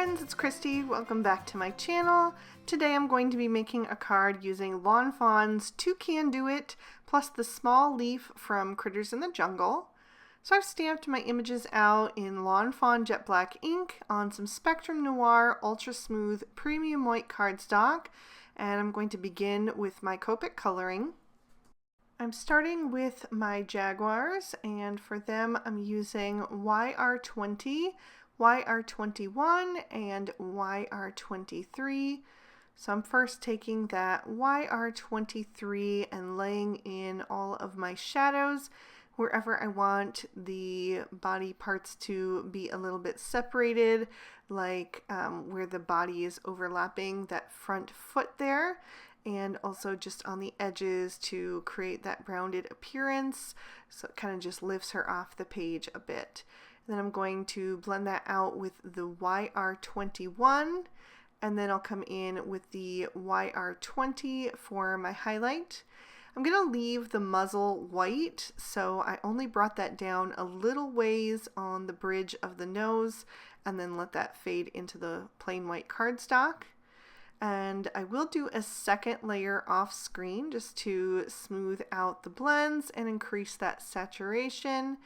friends, it's Christy. Welcome back to my channel. Today I'm going to be making a card using Lawn Fawn's Toucan Do It plus the small leaf from Critters in the Jungle. So I've stamped my images out in Lawn Fawn Jet Black ink on some Spectrum Noir Ultra Smooth Premium White cardstock, and I'm going to begin with my Copic coloring. I'm starting with my Jaguars, and for them I'm using YR20, YR21, and YR23. So I'm first taking that YR23 and laying in all of my shadows wherever I want the body parts to be a little bit separated, like where the body is overlapping that front foot there, and also just on the edges to create that rounded appearance, so it kind of just lifts her off the page a bit. Then I'm going to blend that out with the YR21, and then I'll come in with the YR20 for my highlight. I'm going to leave the muzzle white, so I only brought that down a little ways on the bridge of the nose, and then let that fade into the plain white cardstock. And I will do a second layer off screen just to smooth out the blends and increase that saturation.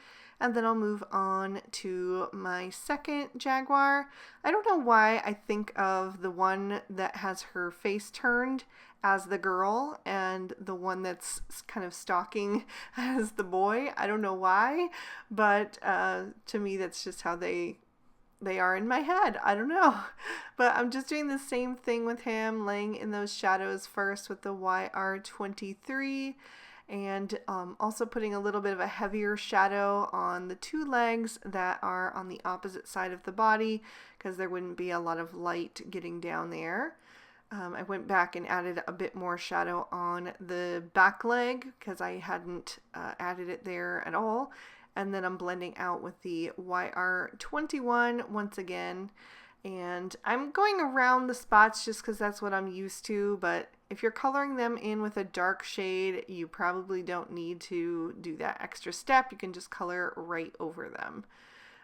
And then I'll move on to my second Jaguar. I don't know why I think of the one that has her face turned as the girl and the one that's kind of stalking as the boy. I don't know why, but to me that's just how they are in my head. I don't know. But I'm just doing the same thing with him, laying in those shadows first with the YR23, and also putting a little bit of a heavier shadow on the two legs that are on the opposite side of the body, because there wouldn't be a lot of light getting down there. I went back and added a bit more shadow on the back leg because I hadn't added it there at all. And then I'm blending out with the YR21 once again. And I'm going around the spots just because that's what I'm used to, but if you're coloring them in with a dark shade, you probably don't need to do that extra step. You can just color right over them.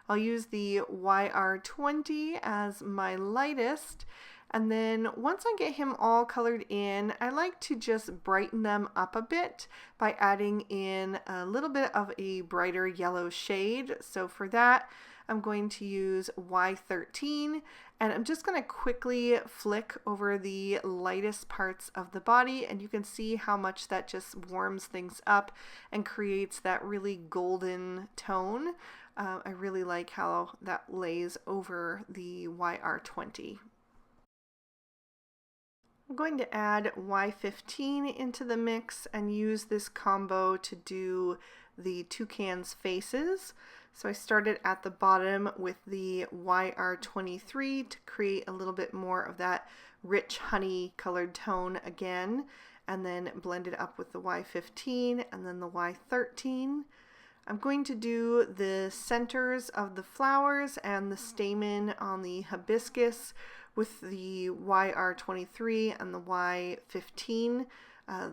I'll use the YR20 as my lightest, and then once I get him all colored in, I like to just brighten them up a bit by adding in a little bit of a brighter yellow shade. So for that, I'm going to use Y13, and I'm just going to quickly flick over the lightest parts of the body, and you can see how much that just warms things up and creates that really golden tone. I really like how that lays over the YR20. I'm going to add Y15 into the mix and use this combo to do the toucan's faces. So I started at the bottom with the YR23 to create a little bit more of that rich honey colored tone again, and then blend it up with the Y15 and then the Y13. I'm going to do the centers of the flowers and the stamen on the hibiscus with the YR23 and the Y15.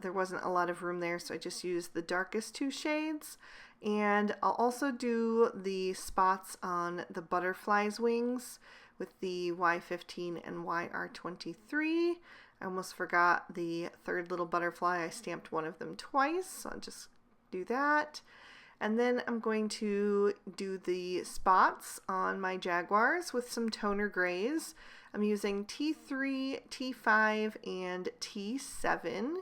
There wasn't a lot of room there, so I just used the darkest two shades. And I'll also do the spots on the butterfly's wings with the Y15 and YR23. I almost forgot the third little butterfly. I stamped one of them twice, so I'll just do that. And then I'm going to do the spots on my Jaguars with some toner grays. I'm using T3, T5, and T7.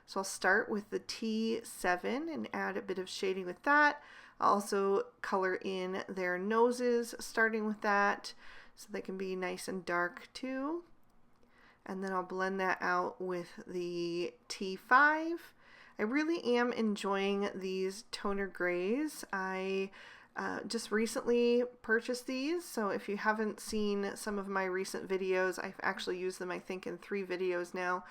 So I'll start with the T7 and add a bit of shading with that. I'll also color in their noses starting with that so they can be nice and dark too. And then I'll blend that out with the T5. I really am enjoying these toner grays. I just recently purchased these, so if you haven't seen some of my recent videos, I've actually used them I think in 3 videos now.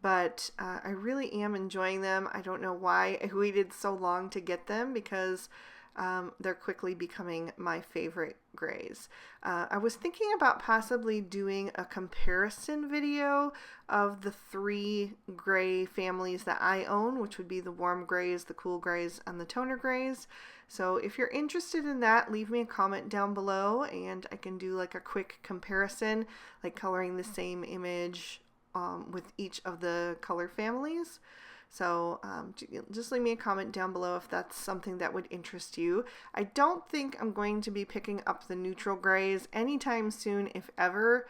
But I really am enjoying them. I don't know why I waited so long to get them, because they're quickly becoming my favorite grays. I was thinking about possibly doing a comparison video of the 3 gray families that I own, which would be the warm grays, the cool grays, and the toner grays. So if you're interested in that, leave me a comment down below and I can do like a quick comparison, like coloring the same image with each of the color families. So just leave me a comment down below if that's something that would interest you. I don't think I'm going to be picking up the neutral grays anytime soon, if ever.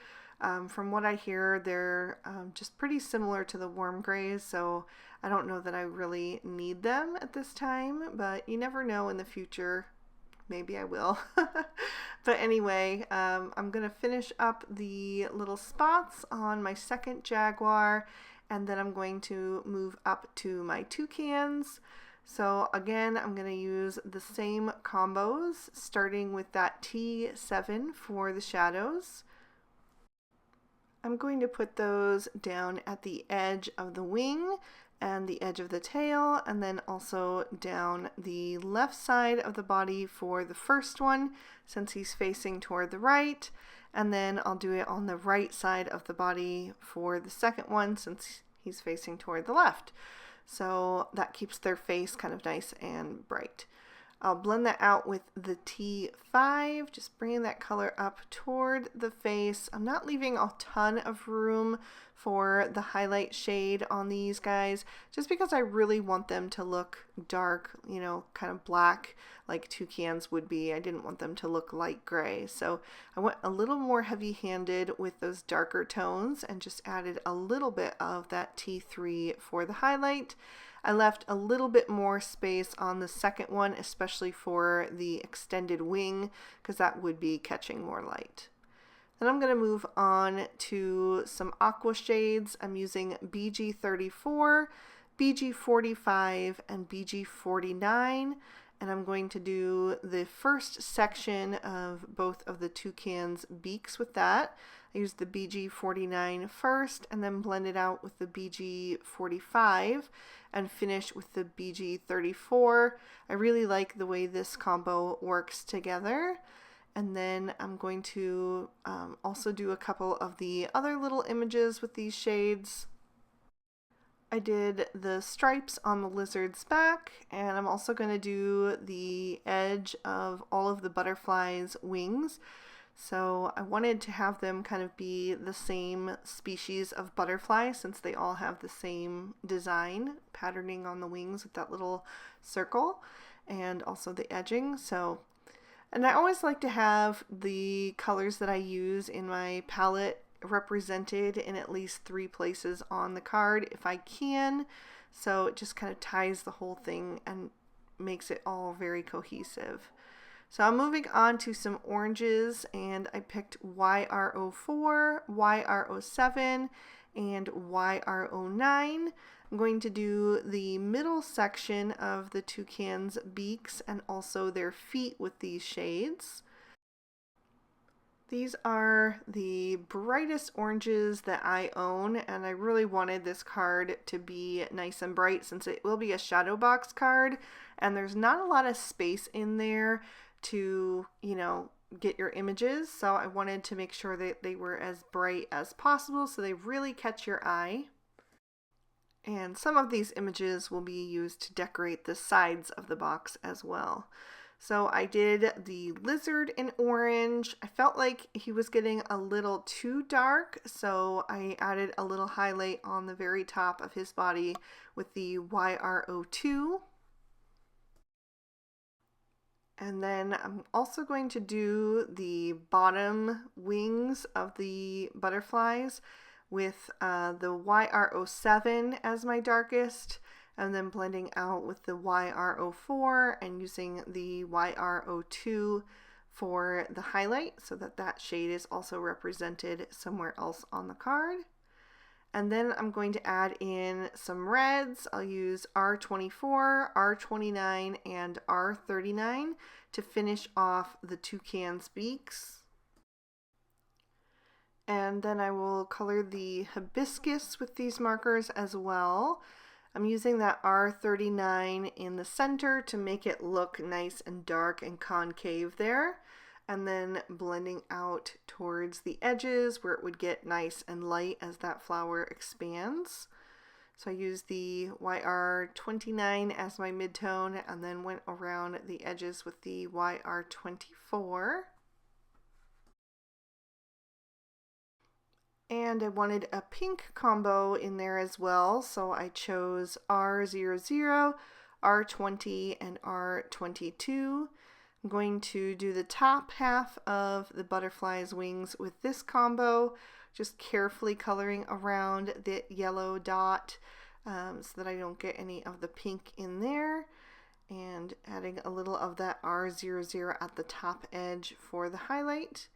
From what I hear, they're just pretty similar to the warm grays, so I don't know that I really need them at this time, but you never know in the future. Maybe I will. But anyway, I'm going to finish up the little spots on my second Jaguar, and then I'm going to move up to my toucans. So again, I'm going to use the same combos, starting with that T7 for the shadows. I'm going to put those down at the edge of the wing and the edge of the tail, and then also down the left side of the body for the first one, since he's facing toward the right, and then I'll do it on the right side of the body for the second one, since he's facing toward the left. So that keeps their face kind of nice and bright. I'll blend that out with the T5, just bringing that color up toward the face. I'm not leaving a ton of room for the highlight shade on these guys, just because I really want them to look dark, you know, kind of black like toucans would be. I didn't want them to look light gray. So I went a little more heavy-handed with those darker tones and just added a little bit of that T3 for the highlight. I left a little bit more space on the second one, especially for the extended wing, because that would be catching more light. Then I'm going to move on to some aqua shades. I'm using BG34, BG45, and BG49. And I'm going to do the first section of both of the toucans' beaks with that. I used the BG49 first and then blend it out with the BG45 and finish with the BG34. I really like the way this combo works together. And then I'm going to also do a couple of the other little images with these shades. I did the stripes on the lizard's back, and I'm also going to do the edge of all of the butterflies' wings. So I wanted to have them kind of be the same species of butterfly, since they all have the same design patterning on the wings with that little circle and also the edging. And I always like to have the colors that I use in my palette represented in at least 3 places on the card if I can, so it just kind of ties the whole thing and makes it all very cohesive. So I'm moving on to some oranges, and I picked YR04, YR07, and YR09. I'm going to do the middle section of the toucan's beaks and also their feet with these shades. These are the brightest oranges that I own, and I really wanted this card to be nice and bright since it will be a shadow box card, and there's not a lot of space in there to, you know, get your images, so I wanted to make sure that they were as bright as possible so they really catch your eye. And some of these images will be used to decorate the sides of the box as well. So I did the lizard in orange. I felt like he was getting a little too dark, so I added a little highlight on the very top of his body with the YR02. And then I'm also going to do the bottom wings of the butterflies with the YR07 as my darkest, and then blending out with the YR04 and using the YR02 for the highlight so that that shade is also represented somewhere else on the card. And then I'm going to add in some reds. I'll use R24, R29, and R39 to finish off the toucan's beaks. And then I will color the hibiscus with these markers as well. I'm using that R39 in the center to make it look nice and dark and concave there, and then blending out towards the edges where it would get nice and light as that flower expands. So I used the YR29 as my midtone and then went around the edges with the YR24. And I wanted a pink combo in there as well, so I chose R00, R20, and R22. I'm going to do the top half of the butterfly's wings with this combo, just carefully coloring around the yellow dot so that I don't get any of the pink in there, and adding a little of that R00 at the top edge for the highlight.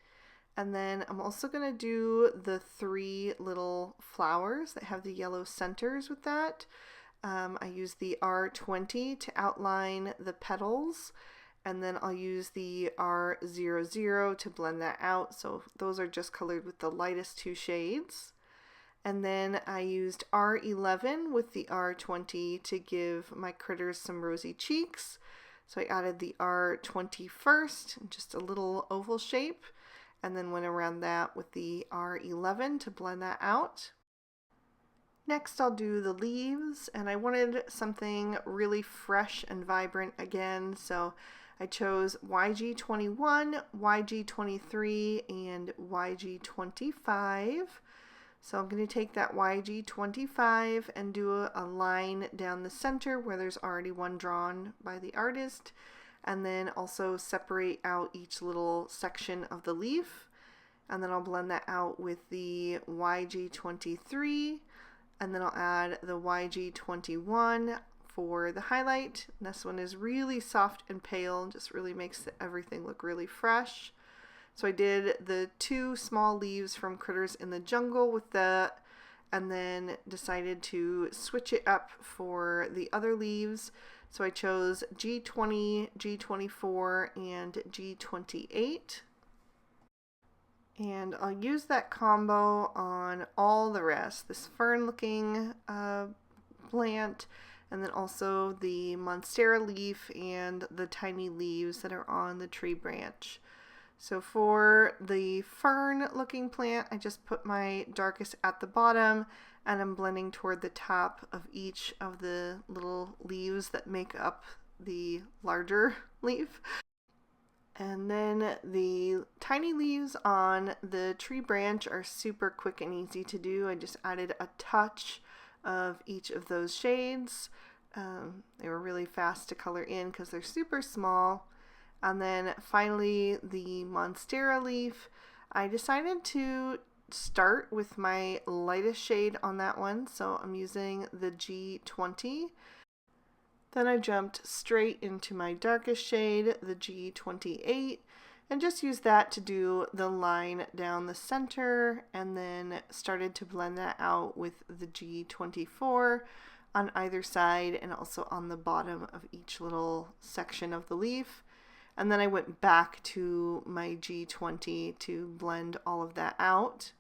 And then I'm also going to do the 3 little flowers that have the yellow centers with that. I use the R20 to outline the petals, and then I'll use the R00 to blend that out. So those are just colored with the lightest 2 shades. And then I used R11 with the R20 to give my critters some rosy cheeks. So I added the R20 first, just a little oval shape, and then went around that with the R11 to blend that out. Next I'll do the leaves, and I wanted something really fresh and vibrant again, so I chose YG21, YG23, and YG25. So I'm going to take that YG25 and do a line down the center where there's already one drawn by the artist, and then also separate out each little section of the leaf, and then I'll blend that out with the YG23, and then I'll add the YG21 for the highlight. And this one is really soft and pale, just really makes everything look really fresh. So I did the 2 small leaves from Critters in the Jungle with that, and then decided to switch it up for the other leaves. So I chose G20, G24, and G28. And I'll use that combo on all the rest. This fern-looking plant, and then also the monstera leaf and the tiny leaves that are on the tree branch. So for the fern-looking plant, I just put my darkest at the bottom, and I'm blending toward the top of each of the little leaves that make up the larger leaf. And then the tiny leaves on the tree branch are super quick and easy to do. I just added a touch of each of those shades. They were really fast to color in because they're super small. And then finally the monstera leaf, I decided to start with my lightest shade on that one, so I'm using the G20. Then I jumped straight into my darkest shade, the G28, and just used that to do the line down the center, and then started to blend that out with the G24 on either side and also on the bottom of each little section of the leaf. And then I went back to my G20 to blend all of that out.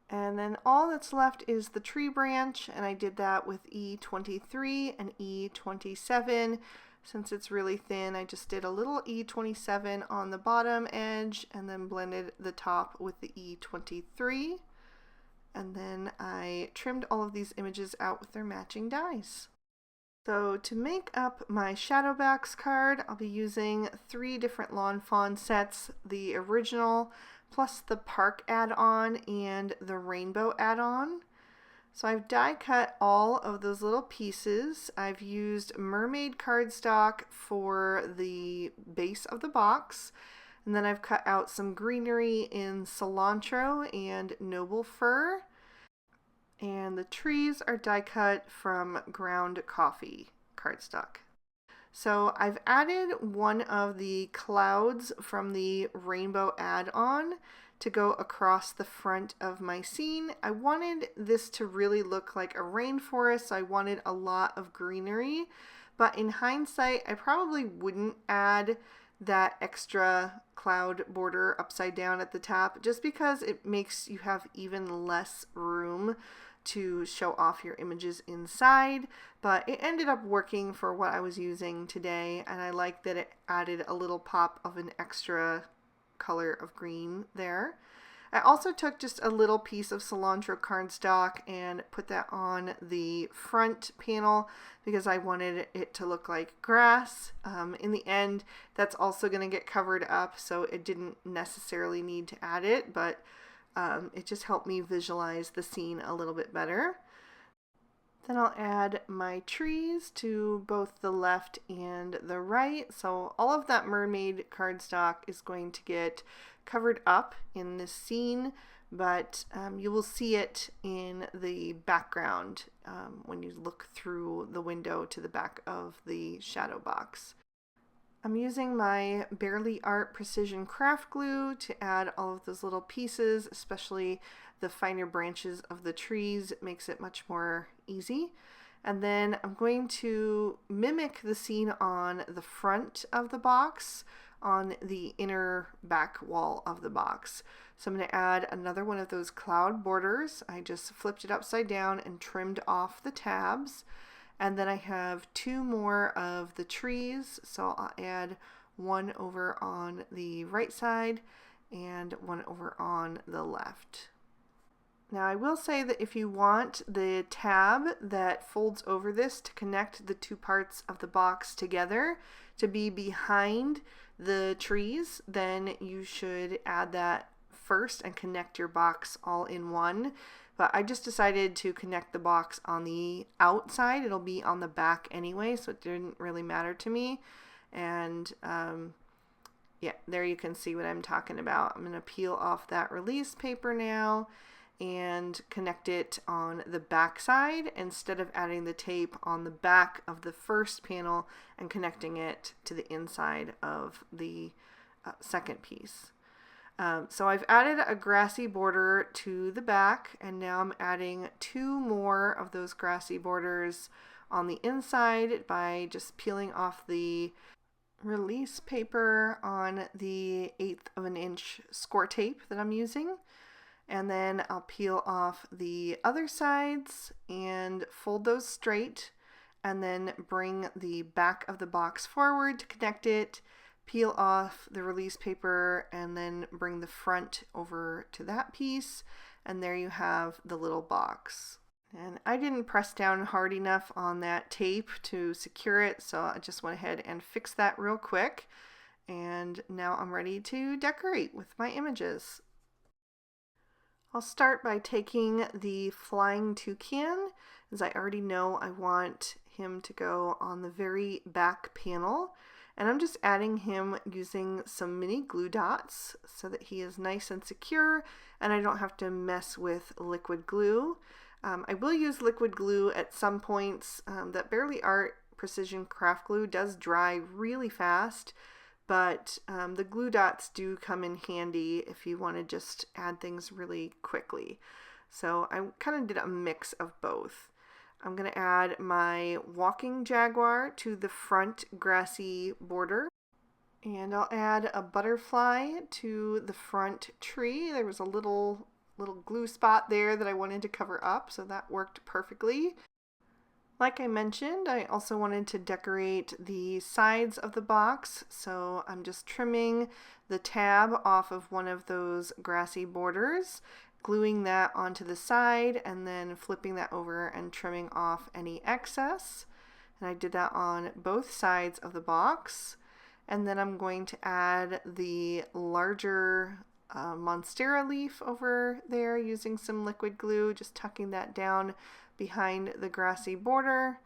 And then all that's left is the tree branch, and I did that with E23 and E27. Since it's really thin, I just did a little E27 on the bottom edge and then blended the top with the E23. And then I trimmed all of these images out with their matching dies. So to make up my shadow backs card, I'll be using 3 different Lawn Fawn sets, the original, plus the Park add-on and the Rainbow add-on. So I've die cut all of those little pieces. I've used mermaid cardstock for the base of the box, and then I've cut out some greenery in cilantro and noble fir. And the trees are die cut from ground coffee cardstock. So I've added one of the clouds from the Rainbow add-on to go across the front of my scene. I wanted this to really look like a rainforest, so I wanted a lot of greenery, but in hindsight, I probably wouldn't add that extra cloud border upside down at the top, just because it makes you have even less room to show off your images inside, but it ended up working for what I was using today, and I like that it added a little pop of an extra color of green there. I also took just a little piece of cilantro cardstock and put that on the front panel because I wanted it to look like grass. In the end, that's also going to get covered up, so it didn't necessarily need to add it, but it just helped me visualize the scene a little bit better. Then I'll add my trees to both the left and the right. So all of that mermaid cardstock is going to get covered up in this scene, but you will see it in the background when you look through the window to the back of the shadow box. I'm using my Barely Art Precision Craft Glue to add all of those little pieces, especially the finer branches of the trees. It makes it much more easy. And then I'm going to mimic the scene on the front of the box, on the inner back wall of the box. So I'm going to add another one of those cloud borders. I just flipped it upside down and trimmed off the tabs. And then I have two more of the trees, so I'll add one over on the right side and one over on the left. Now I will say that if you want the tab that folds over this to connect the two parts of the box together to be behind the trees, then you should add that first and connect your box all in one. But I just decided to connect the box on the outside. It'll be on the back anyway, so it didn't really matter to me. And yeah, there you can see what I'm talking about. I'm going to peel off that release paper now and connect it on the back side instead of adding the tape on the back of the first panel and connecting it to the inside of the second piece. So I've added a grassy border to the back, and now I'm adding two more of those grassy borders on the inside by just peeling off the release paper on the 1/8 of an inch score tape that I'm using. And then I'll peel off the other sides and fold those straight, and then bring the back of the box forward to connect it, peel off the release paper, and then bring the front over to that piece, and there you have the little box. And I didn't press down hard enough on that tape to secure it, so I just went ahead and fixed that real quick, and now I'm ready to decorate with my images. I'll start by taking the flying toucan, as I already know I want him to go on the very back panel. And I'm just adding him using some mini glue dots so that he is nice and secure and I don't have to mess with liquid glue. I will use liquid glue at some points. That Barely Art Precision Craft Glue does dry really fast, but the glue dots do come in handy if you want to just add things really quickly. So I kind of did a mix of both. I'm going to add my walking jaguar to the front grassy border, and I'll add a butterfly to the front tree. There was a little glue spot there that I wanted to cover up, so that worked perfectly. Like I mentioned, I also wanted to decorate the sides of the box, so I'm just trimming the tab off of one of those grassy borders, gluing that onto the side, and then flipping that over and trimming off any excess. And I did that on both sides of the box. And then I'm going to add the larger monstera leaf over there using some liquid glue, just tucking that down behind the grassy border.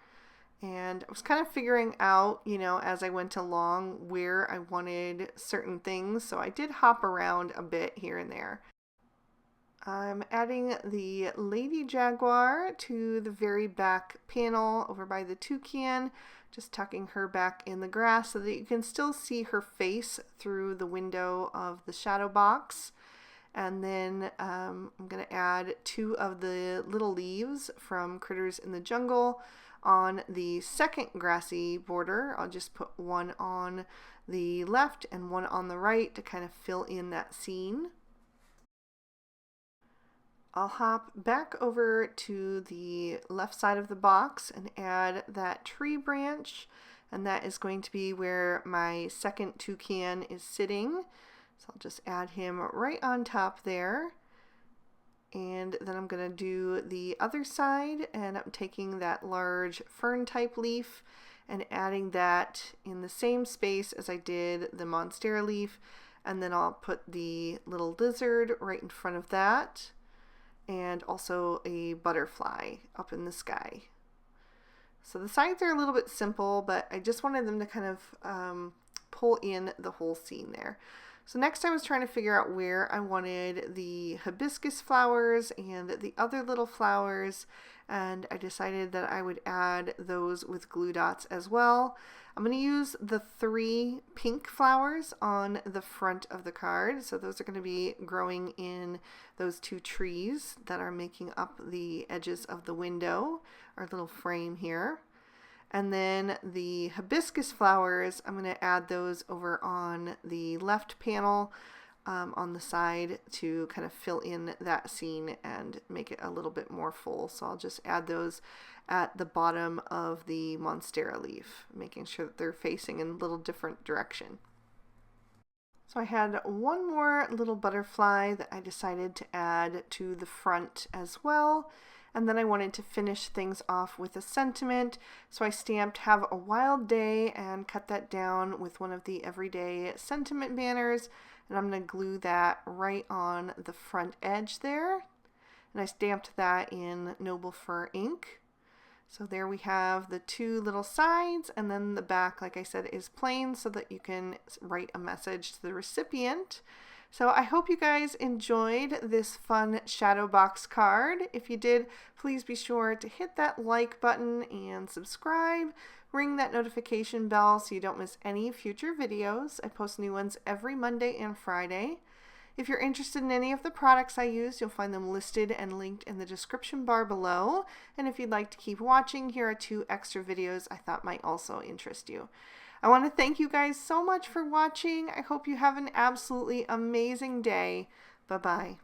And I was kind of figuring out, as I went along where I wanted certain things, so I did hop around a bit here and there. I'm adding the lady jaguar to the very back panel over by the toucan, just tucking her back in the grass so that you can still see her face through the window of the shadow box. And then I'm going to add two of the little leaves from Critters in the Jungle on the second grassy border. I'll just put one on the left and one on the right to kind of fill in that scene. I'll hop back over to the left side of the box and add that tree branch, and that is going to be where my second toucan is sitting. So I'll just add him right on top there. And then I'm going to do the other side, and I'm taking that large fern type leaf and adding that in the same space as I did the monstera leaf, and then I'll put the little lizard right in front of that, and also a butterfly up in the sky. So the sides are a little bit simple, but I just wanted them to kind of pull in the whole scene there. So next I was trying to figure out where I wanted the hibiscus flowers and the other little flowers, and I decided that I would add those with glue dots as well. I'm going to use the 3 pink flowers on the front of the card. So those are going to be growing in those 2 trees that are making up the edges of the window, our little frame here. And then the hibiscus flowers, I'm going to add those over on the left panel on the side to kind of fill in that scene and make it a little bit more full. So I'll just add those at the bottom of the monstera leaf, making sure that they're facing in a little different direction. So I had one more little butterfly that I decided to add to the front as well. And then I wanted to finish things off with a sentiment. So I stamped "Have a Wild Day" and cut that down with one of the everyday sentiment banners. And I'm going to glue that right on the front edge there. And I stamped that in Noble Fir ink. So there we have the 2 little sides, and then the back, like I said, is plain so that you can write a message to the recipient. So I hope you guys enjoyed this fun shadow box card. If you did, please be sure to hit that like button and subscribe. Ring that notification bell so you don't miss any future videos. I post new ones every Monday and Friday. If you're interested in any of the products I use, you'll find them listed and linked in the description bar below. And if you'd like to keep watching, here are 2 extra videos I thought might also interest you. I want to thank you guys so much for watching. I hope you have an absolutely amazing day. Bye-bye.